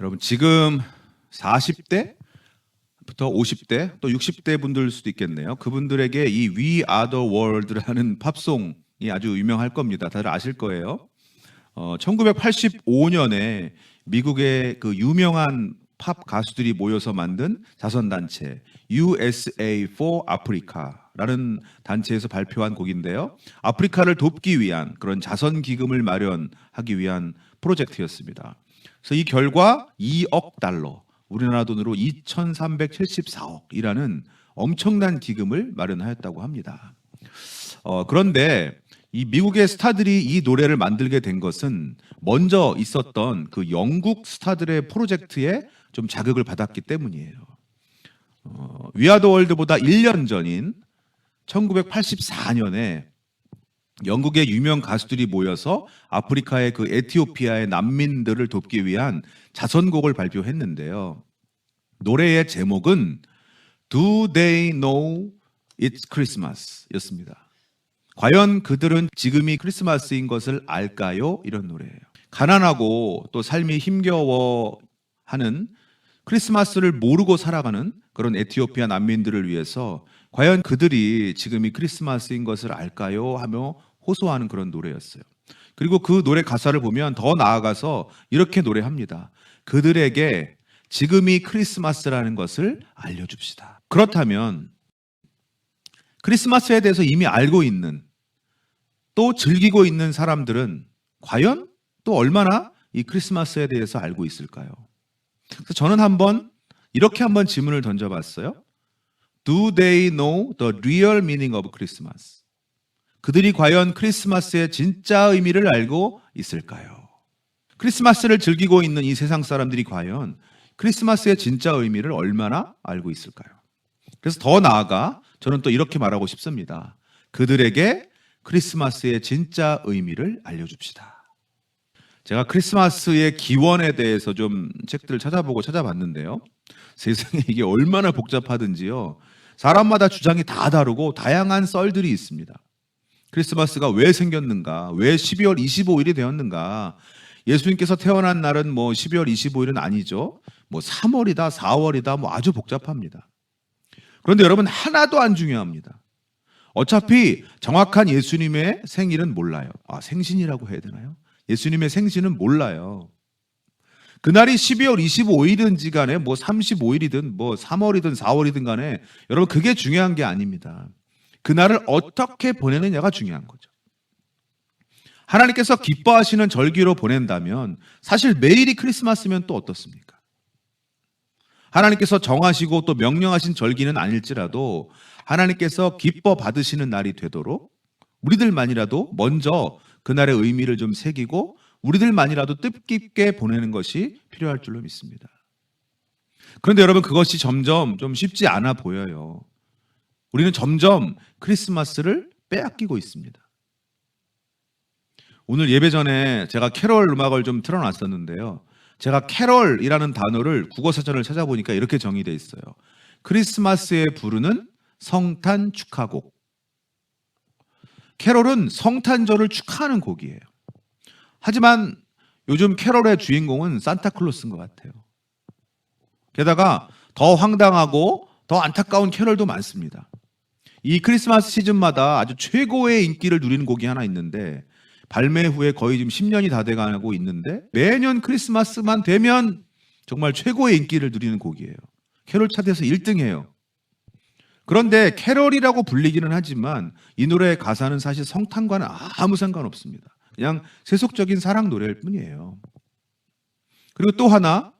여러분 지금 40대부터 50대 또 60대 분들 수도 있겠네요. 그분들에게 이 We Are the World라는 팝송이 아주 유명할 겁니다. 다들 아실 거예요. 1985년에 미국의 그 유명한 팝 가수들이 모여서 만든 자선단체 USA for Africa라는 단체에서 발표한 곡인데요. 아프리카를 돕기 위한 그런 자선 기금을 마련하기 위한 프로젝트였습니다. 그래서 이 결과 2억 달러, 우리나라 돈으로 2,374억이라는 엄청난 기금을 마련하였다고 합니다. 그런데 이 미국의 스타들이 이 노래를 만들게 된 것은 먼저 있었던 그 영국 스타들의 프로젝트에 좀 자극을 받았기 때문이에요. 위아더 월드보다 1년 전인 1984년에 영국의 유명 가수들이 모여서 아프리카의 그 에티오피아의 난민들을 돕기 위한 자선곡을 발표했는데요. 노래의 제목은 Do They Know It's Christmas 였습니다. 과연 그들은 지금이 크리스마스인 것을 알까요? 이런 노래예요. 가난하고 또 삶이 힘겨워하는 크리스마스를 모르고 살아가는 그런 에티오피아 난민들을 위해서 과연 그들이 지금이 크리스마스인 것을 알까요? 하며 호소하는 그런 노래였어요. 그리고 그 노래 가사를 보면 더 나아가서 이렇게 노래합니다. 그들에게 지금이 크리스마스라는 것을 알려줍시다. 그렇다면 크리스마스에 대해서 이미 알고 있는 또 즐기고 있는 사람들은 과연 또 얼마나 이 크리스마스에 대해서 알고 있을까요? 그래서 저는 이렇게 한번 질문을 던져봤어요. Do they know the real meaning of Christmas? 그들이 과연 크리스마스의 진짜 의미를 알고 있을까요? 크리스마스를 즐기고 있는 이 세상 사람들이 과연 크리스마스의 진짜 의미를 얼마나 알고 있을까요? 그래서 더 나아가 저는 또 이렇게 말하고 싶습니다. 그들에게 크리스마스의 진짜 의미를 알려줍시다. 제가 크리스마스의 기원에 대해서 좀 책들을 찾아봤는데요. 세상에 이게 얼마나 복잡하든지요. 사람마다 주장이 다 다르고 다양한 썰들이 있습니다. 크리스마스가 왜 생겼는가? 왜 12월 25일이 되었는가? 예수님께서 태어난 날은 뭐 12월 25일은 아니죠. 뭐 3월이다, 4월이다, 뭐 아주 복잡합니다. 그런데 여러분 하나도 안 중요합니다. 어차피 정확한 예수님의 생일은 몰라요. 생신이라고 해야 되나요? 예수님의 생신은 몰라요. 그날이 12월 25일이든지 간에 뭐 35일이든 뭐 3월이든 4월이든 간에 여러분 그게 중요한 게 아닙니다. 그날을 어떻게 보내느냐가 중요한 거죠. 하나님께서 기뻐하시는 절기로 보낸다면 사실 매일이 크리스마스면 또 어떻습니까? 하나님께서 정하시고 또 명령하신 절기는 아닐지라도 하나님께서 기뻐 받으시는 날이 되도록 우리들만이라도 먼저 그날의 의미를 좀 새기고 우리들만이라도 뜻깊게 보내는 것이 필요할 줄로 믿습니다. 그런데 여러분 그것이 점점 좀 쉽지 않아 보여요. 우리는 점점 크리스마스를 빼앗기고 있습니다. 오늘 예배 전에 제가 캐롤 음악을 좀 틀어놨었는데요. 제가 캐롤이라는 단어를 국어사전을 찾아보니까 이렇게 정의되어 있어요. 크리스마스에 부르는 성탄 축하곡. 캐롤은 성탄절을 축하하는 곡이에요. 하지만 요즘 캐롤의 주인공은 산타클로스인 것 같아요. 게다가 더 황당하고 더 안타까운 캐롤도 많습니다. 이 크리스마스 시즌마다 아주 최고의 인기를 누리는 곡이 하나 있는데 발매 후에 거의 지금 10년이 다 돼가고 있는데 매년 크리스마스만 되면 정말 최고의 인기를 누리는 곡이에요. 캐롤 차트에서 1등해요. 그런데 캐롤이라고 불리기는 하지만 이 노래의 가사는 사실 성탄과는 아무 상관없습니다. 그냥 세속적인 사랑 노래일 뿐이에요. 그리고 또 하나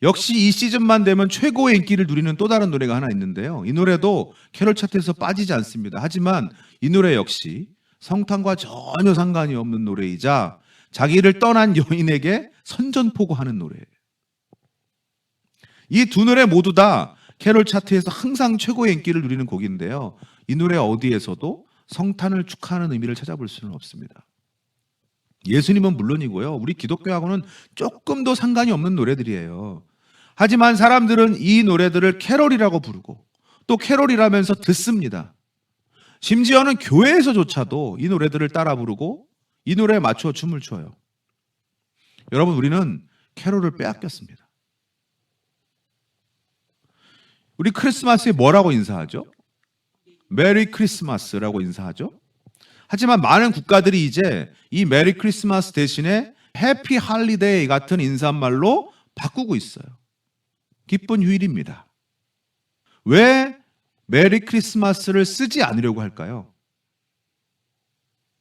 역시 이 시즌만 되면 최고의 인기를 누리는 또 다른 노래가 하나 있는데요. 이 노래도 캐롤 차트에서 빠지지 않습니다. 하지만 이 노래 역시 성탄과 전혀 상관이 없는 노래이자 자기를 떠난 여인에게 선전포고하는 노래예요. 이 두 노래 모두 다 캐롤 차트에서 항상 최고의 인기를 누리는 곡인데요. 이 노래 어디에서도 성탄을 축하하는 의미를 찾아볼 수는 없습니다. 예수님은 물론이고요. 우리 기독교하고는 조금 더 상관이 없는 노래들이에요. 하지만 사람들은 이 노래들을 캐롤이라고 부르고 또 캐롤이라면서 듣습니다. 심지어는 교회에서조차도 이 노래들을 따라 부르고 이 노래에 맞춰 춤을 춰요. 여러분 우리는 캐롤을 빼앗겼습니다. 우리 크리스마스에 뭐라고 인사하죠? 메리 크리스마스라고 인사하죠. 하지만 많은 국가들이 이제 이 메리 크리스마스 대신에 해피 할리데이 같은 인사말로 바꾸고 있어요. 기쁜 휴일입니다. 왜 메리 크리스마스를 쓰지 않으려고 할까요?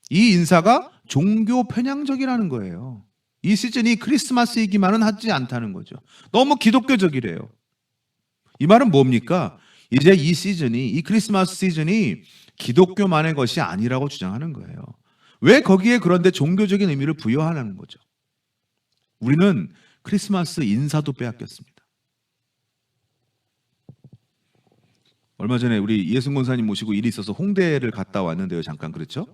이 인사가 종교 편향적이라는 거예요. 이 시즌이 크리스마스이기만은 하지 않다는 거죠. 너무 기독교적이래요. 이 말은 뭡니까? 이제 이 시즌이, 이 크리스마스 시즌이 기독교만의 것이 아니라고 주장하는 거예요. 왜 거기에 그런데 종교적인 의미를 부여하는 거죠? 우리는 크리스마스 인사도 빼앗겼습니다. 얼마 전에 우리 이해승 권사님 모시고 일이 있어서 홍대를 갔다 왔는데요. 잠깐 그렇죠?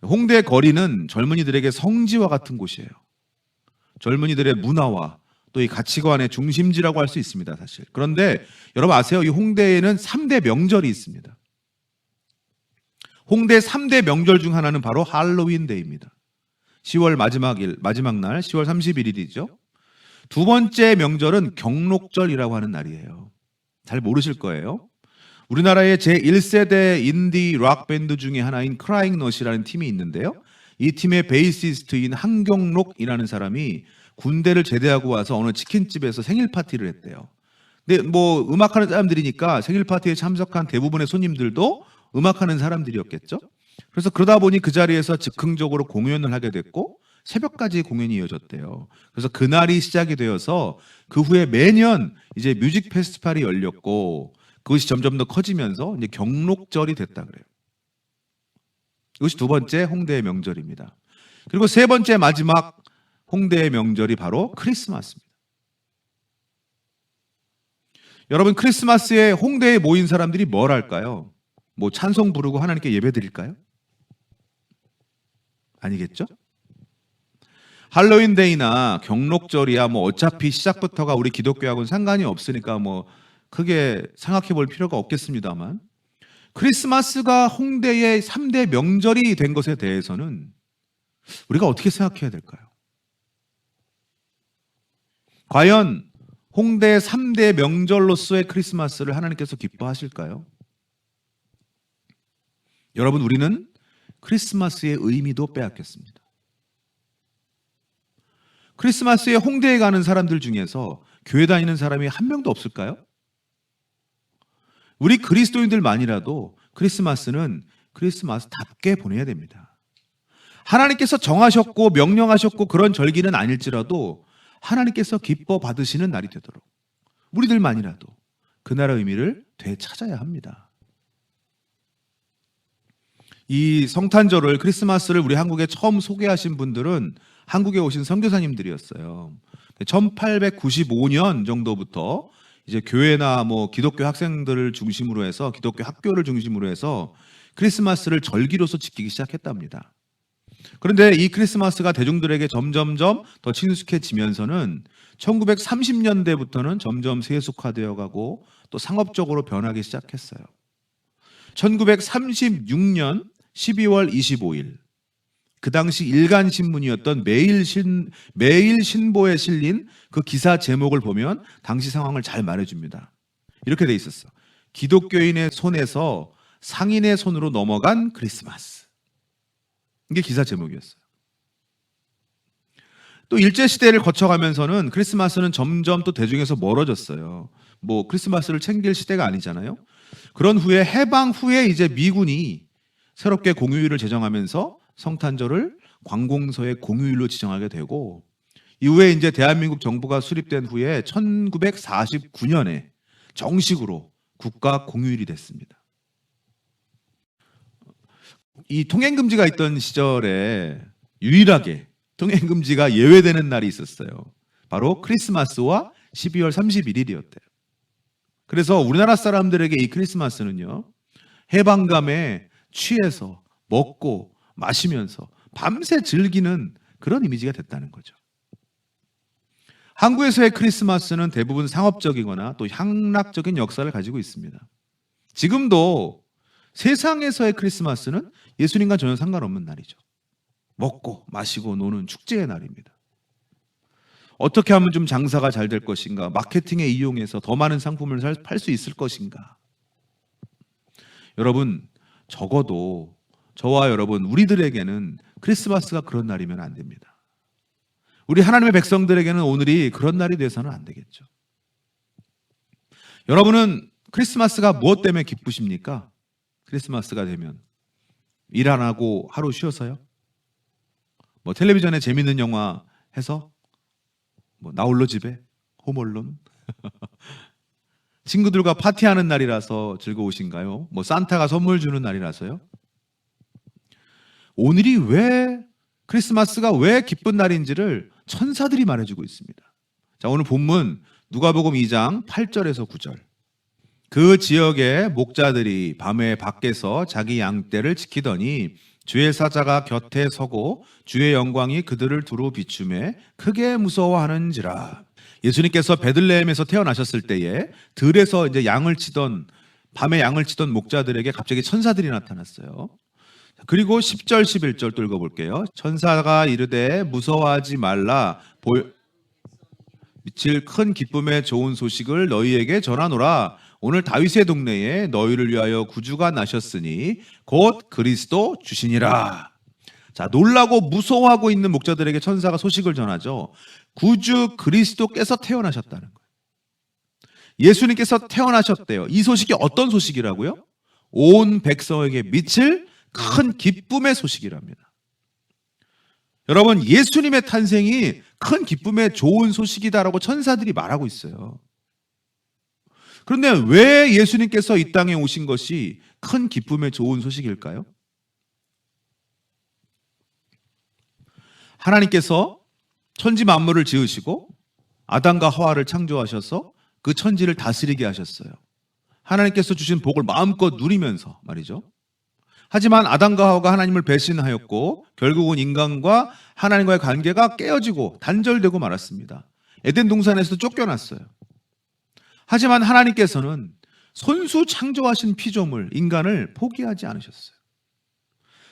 홍대 거리는 젊은이들에게 성지와 같은 곳이에요. 젊은이들의 문화와 또 이 가치관의 중심지라고 할 수 있습니다, 사실. 그런데 여러분 아세요? 이 홍대에는 3대 명절이 있습니다. 홍대 3대 명절 중 하나는 바로 할로윈 데이입니다. 10월 마지막 날 10월 31일이죠. 두 번째 명절은 경록절이라고 하는 날이에요. 잘 모르실 거예요. 우리나라의 제1세대 인디 락 밴드 중에 하나인 크라잉넛이라는 팀이 있는데요. 이 팀의 베이시스트인 한경록이라는 사람이 군대를 제대하고 와서 어느 치킨집에서 생일 파티를 했대요. 근데 뭐 음악하는 사람들이니까 생일 파티에 참석한 대부분의 손님들도 음악하는 사람들이었겠죠. 그래서 그러다 보니 그 자리에서 즉흥적으로 공연을 하게 됐고 새벽까지 공연이 이어졌대요. 그래서 그날이 시작이 되어서 그 후에 매년 이제 뮤직 페스티벌이 열렸고 그것이 점점 더 커지면서 이제 경록절이 됐다 그래요. 이것이 두 번째 홍대의 명절입니다. 그리고 세 번째 마지막 홍대의 명절이 바로 크리스마스입니다. 여러분 크리스마스에 홍대에 모인 사람들이 뭘 할까요? 뭐 찬송 부르고 하나님께 예배 드릴까요? 아니겠죠? 할로윈 데이나 경록절이야 뭐 어차피 시작부터가 우리 기독교하고는 상관이 없으니까 뭐 크게 생각해 볼 필요가 없겠습니다만 크리스마스가 홍대의 3대 명절이 된 것에 대해서는 우리가 어떻게 생각해야 될까요? 과연 홍대 3대 명절로서의 크리스마스를 하나님께서 기뻐하실까요? 여러분 우리는 크리스마스의 의미도 빼앗겼습니다. 크리스마스에 홍대에 가는 사람들 중에서 교회 다니는 사람이 한 명도 없을까요? 우리 그리스도인들만이라도 크리스마스는 크리스마스답게 보내야 됩니다. 하나님께서 정하셨고 명령하셨고 그런 절기는 아닐지라도 하나님께서 기뻐 받으시는 날이 되도록 우리들만이라도 그날의 의미를 되찾아야 합니다. 이 성탄절을 크리스마스를 우리 한국에 처음 소개하신 분들은 한국에 오신 선교사님들이었어요. 1895년 정도부터 이제 교회나 뭐 기독교 학생들을 중심으로 해서 기독교 학교를 중심으로 해서 크리스마스를 절기로서 지키기 시작했답니다. 그런데 이 크리스마스가 대중들에게 점점점 더 친숙해지면서는 1930년대부터는 점점 세속화되어 가고 또 상업적으로 변하기 시작했어요. 1936년 12월 25일 그 당시 일간 신문이었던 매일신보에 실린 그 기사 제목을 보면 당시 상황을 잘 말해줍니다. 이렇게 돼 있었어. 기독교인의 손에서 상인의 손으로 넘어간 크리스마스. 이게 기사 제목이었어요. 또 일제시대를 거쳐가면서는 크리스마스는 점점 또 대중에서 멀어졌어요. 뭐 크리스마스를 챙길 시대가 아니잖아요. 그런 후에 해방 후에 이제 미군이 새롭게 공휴일을 제정하면서 성탄절을 관공서의 공휴일로 지정하게 되고 이후에 이제 대한민국 정부가 수립된 후에 1949년에 정식으로 국가 공휴일이 됐습니다. 이 통행금지가 있던 시절에 유일하게 통행금지가 예외되는 날이 있었어요. 바로 크리스마스와 12월 31일이었대요. 그래서 우리나라 사람들에게 이 크리스마스는요, 해방감에 취해서 먹고 마시면서 밤새 즐기는 그런 이미지가 됐다는 거죠. 한국에서의 크리스마스는 대부분 상업적이거나 또 향락적인 역사를 가지고 있습니다. 지금도 세상에서의 크리스마스는 예수님과 전혀 상관없는 날이죠. 먹고 마시고 노는 축제의 날입니다. 어떻게 하면 좀 장사가 잘 될 것인가? 마케팅에 이용해서 더 많은 상품을 팔 수 있을 것인가? 여러분, 적어도 저와 여러분, 우리들에게는 크리스마스가 그런 날이면 안 됩니다. 우리 하나님의 백성들에게는 오늘이 그런 날이 돼서는 안 되겠죠. 여러분은 크리스마스가 무엇 때문에 기쁘십니까? 크리스마스가 되면 일 안 하고 하루 쉬어서요? 뭐 텔레비전에 재밌는 영화 해서? 뭐 나 홀로 집에? 홈얼론? 친구들과 파티하는 날이라서 즐거우신가요? 뭐 산타가 선물 주는 날이라서요? 오늘이 왜 크리스마스가 왜 기쁜 날인지를 천사들이 말해주고 있습니다. 자, 오늘 본문 누가복음 2장 8절에서 9절. 그 지역의 목자들이 밤에 밖에서 자기 양떼를 지키더니 주의 사자가 곁에 서고 주의 영광이 그들을 두루 비추매 크게 무서워하는지라. 예수님께서 베들레헴에서 태어나셨을 때에 들에서 이제 밤에 양을 치던 목자들에게 갑자기 천사들이 나타났어요. 그리고 10절 11절 또 읽어볼게요. 천사가 이르되 무서워하지 말라, 미칠 큰 기쁨의 좋은 소식을 너희에게 전하노라. 오늘 다윗의 동네에 너희를 위하여 구주가 나셨으니 곧 그리스도 주시니라. 자, 놀라고 무서워하고 있는 목자들에게 천사가 소식을 전하죠. 구주 그리스도께서 태어나셨다는 거예요. 예수님께서 태어나셨대요. 이 소식이 어떤 소식이라고요? 온 백성에게 미칠 큰 기쁨의 소식이랍니다. 여러분, 예수님의 탄생이 큰 기쁨의 좋은 소식이다라고 천사들이 말하고 있어요. 그런데 왜 예수님께서 이 땅에 오신 것이 큰 기쁨의 좋은 소식일까요? 하나님께서 천지 만물을 지으시고 아담과 하와를 창조하셔서 그 천지를 다스리게 하셨어요. 하나님께서 주신 복을 마음껏 누리면서 말이죠. 하지만 아담과 하와가 하나님을 배신하였고 결국은 인간과 하나님과의 관계가 깨어지고 단절되고 말았습니다. 에덴 동산에서도 쫓겨났어요. 하지만 하나님께서는 손수 창조하신 피조물 인간을 포기하지 않으셨어요.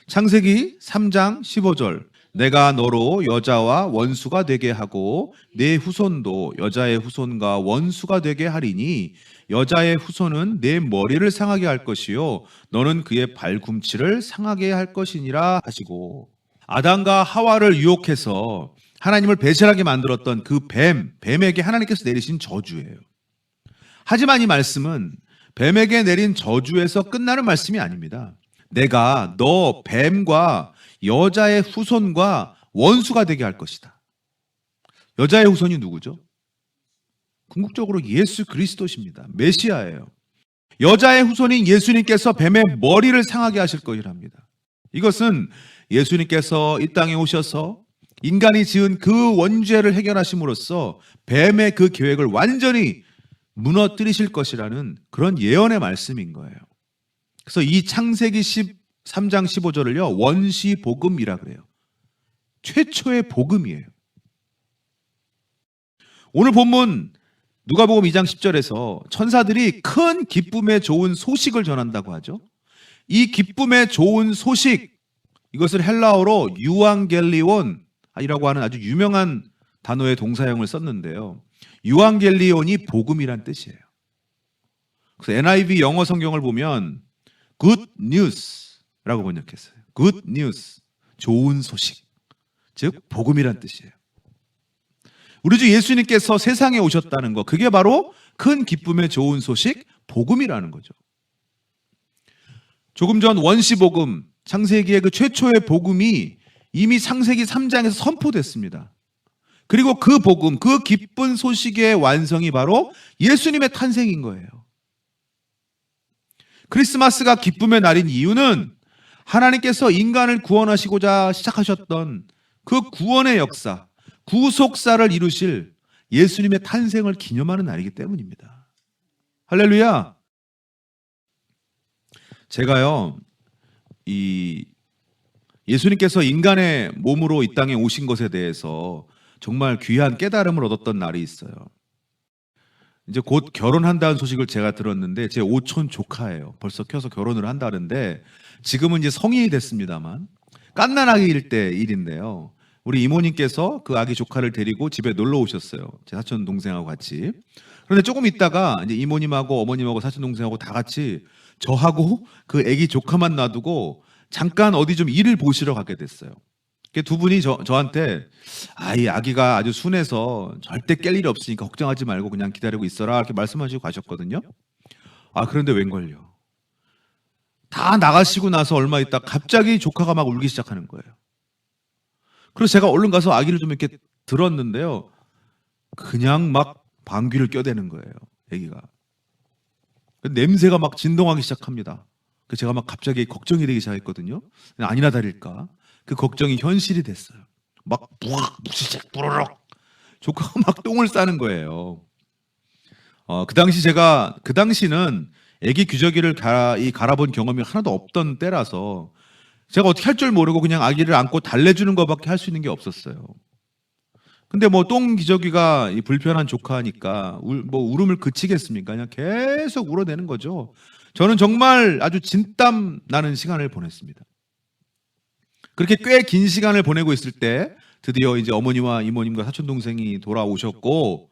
창세기 3장 15절. 내가 너로 여자와 원수가 되게 하고 내 후손도 여자의 후손과 원수가 되게 하리니 여자의 후손은 내 머리를 상하게 할 것이요 너는 그의 발꿈치를 상하게 할 것이니라 하시고, 아담과 하와를 유혹해서 하나님을 배신하게 만들었던 그 뱀에게 하나님께서 내리신 저주예요. 하지만 이 말씀은 뱀에게 내린 저주에서 끝나는 말씀이 아닙니다. 내가 너 뱀과 여자의 후손과 원수가 되게 할 것이다. 여자의 후손이 누구죠? 궁극적으로 예수 그리스도십니다. 메시아예요. 여자의 후손인 예수님께서 뱀의 머리를 상하게 하실 것이랍니다. 이것은 예수님께서 이 땅에 오셔서 인간이 지은 그 원죄를 해결하심으로써 뱀의 그 계획을 완전히 무너뜨리실 것이라는 그런 예언의 말씀인 거예요. 그래서 이 창세기 13장 15절을요 원시복음이라 그래요. 최초의 복음이에요. 오늘 본문 누가복음 2장 10절에서 천사들이 큰 기쁨의 좋은 소식을 전한다고 하죠. 이 기쁨의 좋은 소식, 이것을 헬라어로 유앙겔리온이라고 하는 아주 유명한 단어의 동사형을 썼는데요. 유앙겔리온이 복음이란 뜻이에요. 그래서 NIV 영어 성경을 보면 good news라고 번역했어요. good news, 좋은 소식, 즉 복음이란 뜻이에요. 우리 주 예수님께서 세상에 오셨다는 것, 그게 바로 큰 기쁨의 좋은 소식, 복음이라는 거죠. 조금 전 원시복음, 창세기의 그 최초의 복음이 이미 창세기 3장에서 선포됐습니다. 그리고 그 복음, 그 기쁜 소식의 완성이 바로 예수님의 탄생인 거예요. 크리스마스가 기쁨의 날인 이유는 하나님께서 인간을 구원하시고자 시작하셨던 그 구원의 역사, 구속사를 이루실 예수님의 탄생을 기념하는 날이기 때문입니다. 할렐루야. 제가요, 예수님께서 인간의 몸으로 이 땅에 오신 것에 대해서 정말 귀한 깨달음을 얻었던 날이 있어요. 이제 곧 결혼한다는 소식을 제가 들었는데, 제 오촌 조카예요. 벌써 켜서 결혼을 한다는데, 지금은 이제 성인이 됐습니다만 갓난아기일 때 일인데요. 우리 이모님께서 그 아기 조카를 데리고 집에 놀러 오셨어요. 제 사촌 동생하고 같이. 그런데 조금 있다가 이제 이모님하고 어머님하고 사촌 동생하고 다 같이 저하고 그 아기 조카만 놔두고 잠깐 어디 좀 일을 보시러 가게 됐어요. 두 분이 저한테 이 아기가 아주 순해서 절대 깰 일이 없으니까 걱정하지 말고 그냥 기다리고 있어라 이렇게 말씀하시고 가셨거든요. 그런데 웬걸요. 다 나가시고 나서 얼마 있다 갑자기 조카가 막 울기 시작하는 거예요. 그래서 제가 얼른 가서 아기를 좀 이렇게 들었는데요. 그냥 막 방귀를 껴대는 거예요. 아기가. 냄새가 막 진동하기 시작합니다. 제가 막 갑자기 걱정이 되기 시작했거든요. 아니나 다를까 그 걱정이 현실이 됐어요. 막 부시작 부르륵 조카가 막 똥을 싸는 거예요. 그 당시는 아기 규저귀를 갈아본 경험이 하나도 없던 때라서 제가 어떻게 할 줄 모르고 그냥 아기를 안고 달래주는 것밖에 할 수 있는 게 없었어요. 근데 똥 기저귀가 불편한 조카니까 울음을 그치겠습니까? 그냥 계속 울어대는 거죠. 저는 정말 아주 진땀 나는 시간을 보냈습니다. 그렇게 꽤 긴 시간을 보내고 있을 때 드디어 이제 어머니와 이모님과 사촌 동생이 돌아오셨고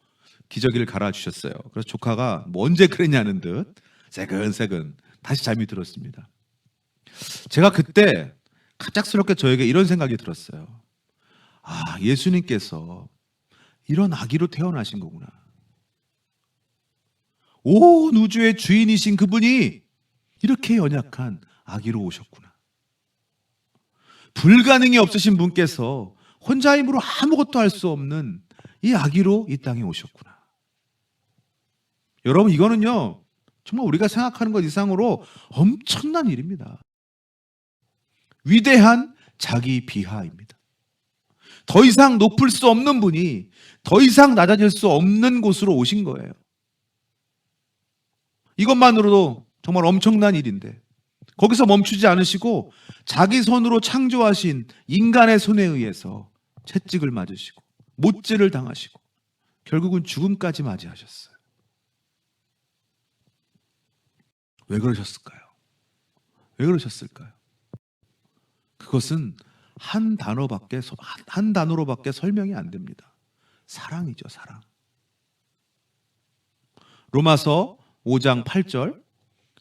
기저귀를 갈아주셨어요. 그래서 조카가 언제 그랬냐는 듯 새근새근 다시 잠이 들었습니다. 제가 그때 갑작스럽게 저에게 이런 생각이 들었어요. 예수님께서 이런 아기로 태어나신 거구나. 온 우주의 주인이신 그분이 이렇게 연약한 아기로 오셨구나. 불가능이 없으신 분께서 혼자 힘으로 아무것도 할 수 없는 이 아기로 이 땅에 오셨구나. 여러분, 이거는요 정말 우리가 생각하는 것 이상으로 엄청난 일입니다. 위대한 자기 비하입니다. 더 이상 높을 수 없는 분이 더 이상 낮아질 수 없는 곳으로 오신 거예요. 이것만으로도 정말 엄청난 일인데 거기서 멈추지 않으시고 자기 손으로 창조하신 인간의 손에 의해서 채찍을 맞으시고 못질을 당하시고 결국은 죽음까지 맞이하셨어요. 왜 그러셨을까요? 왜 그러셨을까요? 그것은 한 단어로밖에 설명이 안 됩니다. 사랑이죠, 사랑. 로마서 5장 8절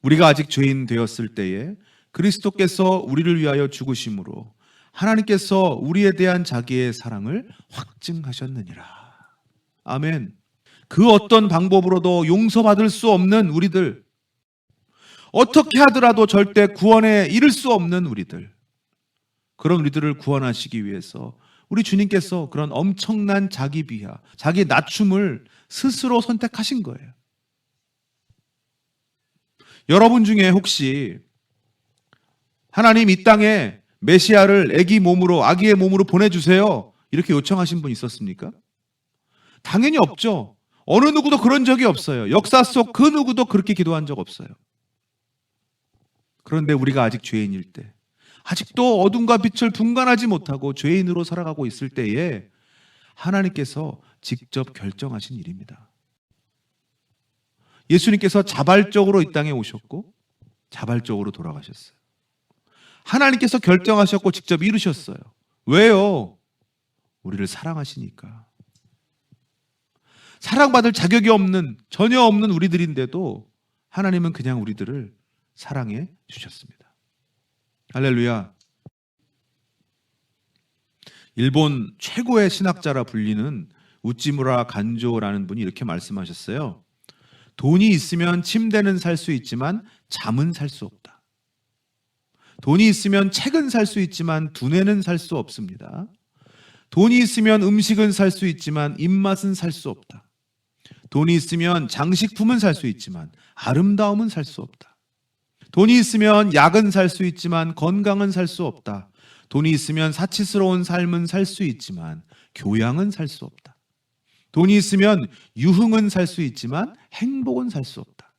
우리가 아직 죄인 되었을 때에 그리스도께서 우리를 위하여 죽으심으로 하나님께서 우리에 대한 자기의 사랑을 확증하셨느니라. 아멘. 그 어떤 방법으로도 용서받을 수 없는 우리들, 어떻게 하더라도 절대 구원에 이를 수 없는 우리들, 그런 우리들을 구원하시기 위해서 우리 주님께서 그런 엄청난 자기 비하, 자기 낮춤을 스스로 선택하신 거예요. 여러분 중에 혹시 하나님 이 땅에 메시아를 아기의 몸으로 보내주세요 이렇게 요청하신 분 있었습니까? 당연히 없죠. 어느 누구도 그런 적이 없어요. 역사 속 그 누구도 그렇게 기도한 적 없어요. 그런데 우리가 아직 죄인일 때, 아직도 어둠과 빛을 분간하지 못하고 죄인으로 살아가고 있을 때에 하나님께서 직접 결정하신 일입니다. 예수님께서 자발적으로 이 땅에 오셨고 자발적으로 돌아가셨어요. 하나님께서 결정하셨고 직접 이루셨어요. 왜요? 우리를 사랑하시니까. 사랑받을 자격이 전혀 없는 우리들인데도 하나님은 그냥 우리들을 사랑해 주셨습니다. 할렐루야. 일본 최고의 신학자라 불리는 우찌무라 간조라는 분이 이렇게 말씀하셨어요. 돈이 있으면 침대는 살 수 있지만 잠은 살 수 없다. 돈이 있으면 책은 살 수 있지만 두뇌는 살 수 없습니다. 돈이 있으면 음식은 살 수 있지만 입맛은 살 수 없다. 돈이 있으면 장식품은 살 수 있지만 아름다움은 살 수 없다. 돈이 있으면 약은 살 수 있지만 건강은 살 수 없다. 돈이 있으면 사치스러운 삶은 살 수 있지만 교양은 살 수 없다. 돈이 있으면 유흥은 살 수 있지만 행복은 살 수 없다.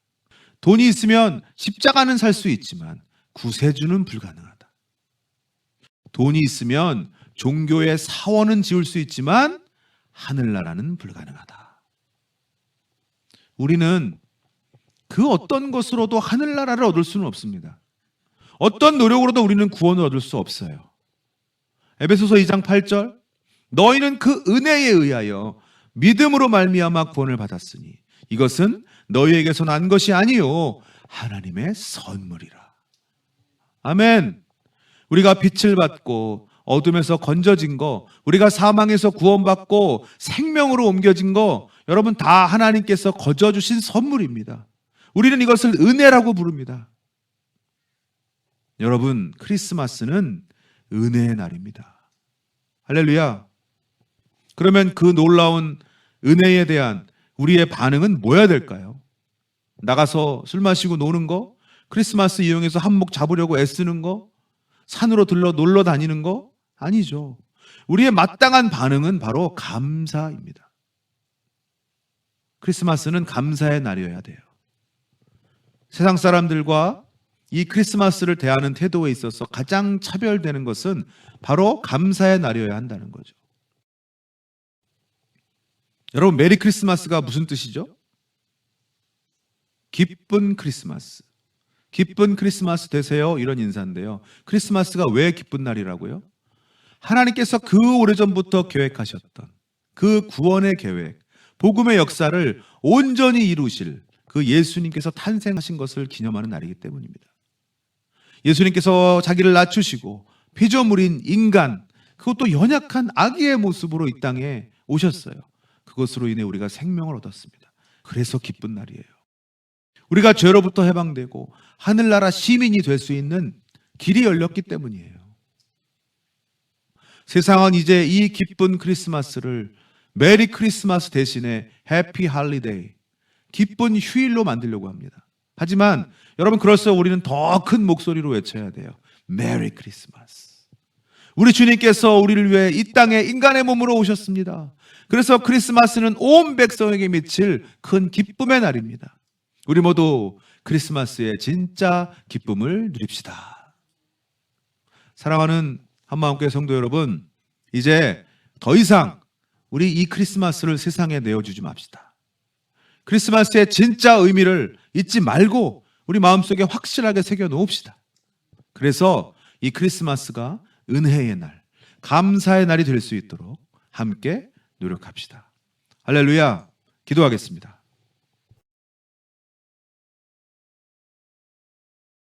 돈이 있으면 십자가는 살 수 있지만 구세주는 불가능하다. 돈이 있으면 종교의 사원은 지을 수 있지만 하늘나라는 불가능하다. 우리는 그 어떤 것으로도 하늘나라를 얻을 수는 없습니다. 어떤 노력으로도 우리는 구원을 얻을 수 없어요. 에베소서 2장 8절 너희는 그 은혜에 의하여 믿음으로 말미암아 구원을 받았으니 이것은 너희에게서 난 것이 아니요 하나님의 선물이라. 아멘. 우리가 빛을 받고 어둠에서 건져진 거, 우리가 사망에서 구원받고 생명으로 옮겨진 거, 여러분 다 하나님께서 거저주신 선물입니다. 우리는 이것을 은혜라고 부릅니다. 여러분, 크리스마스는 은혜의 날입니다. 할렐루야. 그러면 그 놀라운 은혜에 대한 우리의 반응은 뭐야 될까요? 나가서 술 마시고 노는 거? 크리스마스 이용해서 한몫 잡으려고 애쓰는 거? 산으로 들러 놀러 다니는 거? 아니죠. 우리의 마땅한 반응은 바로 감사입니다. 크리스마스는 감사의 날이어야 돼요. 세상 사람들과 이 크리스마스를 대하는 태도에 있어서 가장 차별되는 것은 바로 감사의 날이어야 한다는 거죠. 여러분, 메리 크리스마스가 무슨 뜻이죠? 기쁜 크리스마스. 기쁜 크리스마스 되세요. 이런 인사인데요. 크리스마스가 왜 기쁜 날이라고요? 하나님께서 그 오래전부터 계획하셨던 그 구원의 계획, 복음의 역사를 온전히 이루실 그 예수님께서 탄생하신 것을 기념하는 날이기 때문입니다. 예수님께서 자기를 낮추시고 피조물인 인간, 그것도 연약한 아기의 모습으로 이 땅에 오셨어요. 그것으로 인해 우리가 생명을 얻었습니다. 그래서 기쁜 날이에요. 우리가 죄로부터 해방되고 하늘나라 시민이 될 수 있는 길이 열렸기 때문이에요. 세상은 이제 이 기쁜 크리스마스를 메리 크리스마스 대신에 해피 할리데이, 기쁜 휴일로 만들려고 합니다. 하지만 여러분, 그럴수록 우리는 더 큰 목소리로 외쳐야 돼요. 메리 크리스마스. 우리 주님께서 우리를 위해 이 땅에 인간의 몸으로 오셨습니다. 그래서 크리스마스는 온 백성에게 미칠 큰 기쁨의 날입니다. 우리 모두 크리스마스의 진짜 기쁨을 누립시다. 사랑하는 한마음교회 성도 여러분, 이제 더 이상 우리 이 크리스마스를 세상에 내어주지 맙시다. 크리스마스의 진짜 의미를 잊지 말고 우리 마음속에 확실하게 새겨 놓읍시다. 그래서 이 크리스마스가 은혜의 날, 감사의 날이 될 수 있도록 함께 노력합시다. 할렐루야. 기도하겠습니다.